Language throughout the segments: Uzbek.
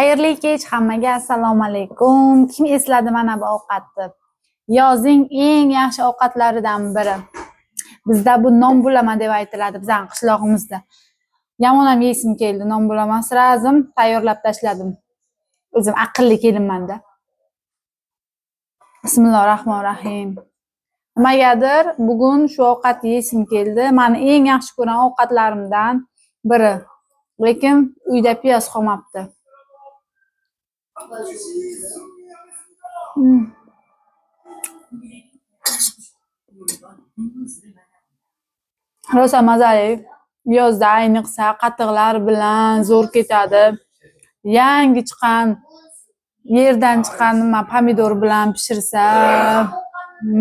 Xayrli kech hammaga. Assalomu alaykum. Kim esladi mana bu ovqatni? Yozning eng yaxshi ovqatlaridan biri. Bizda bu non bulama deb aytiladi bizning qishlog'imizda. Yomon ham yesim keldi non bulama. Srazim tayyorlab tashladim. O'zim aqlli kelinman-da. Bismillahirrohmanirrohim. Nimagadir bugun shu ovqatni yesim keldi. Meni eng yaxshi ko'rgan ovqatlarimdan biri. Lekin uyda piyoz qolmabdi. Rosa mazali. Yozda ayniqsa qatiqlar bilan zo'r ketadi. Yangi chiqqan yerdan chiqqan pomidor bilan pishirsa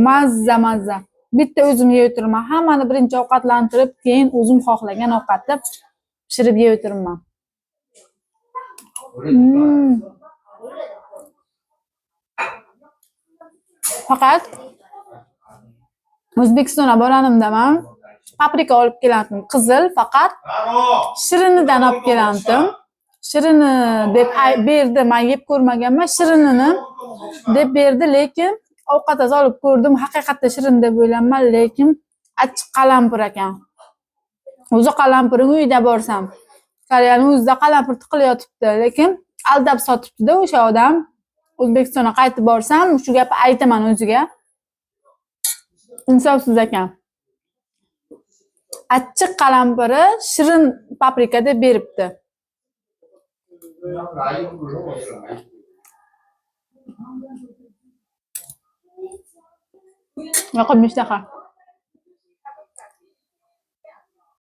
mazza. Bitta o'zim yeb o'tiraman. Hammani birinchi ovqatlantirib, keyin o'zim xohlagan ovqatni pishirib yeb o'tiraman. Faqat O'zbekistonga borganimda men paprika olib kelandim. Qizil, faqat shirinidan olib kelandim. Shirini deb berdi. Men yeb ko'rmaganman. Shirinini deb berdi, lekin ovqatga solib ko'rdim. Haqiqatda shirin deb o'ylaman, lekin achchiq qalampir ekan. O'zi qalampiring uyda borsam, Koreyaning o'zida qalampir tiqilayotibdi, lekin aldab sotibdi-da o'sha odam. O'zbekistonga qaytib borsam, shu gapni aytaman o'ziga. Insofsiz ekan. Achchiq qalampiri shirin paprika deb beribdi. Yoqimli ishtaha.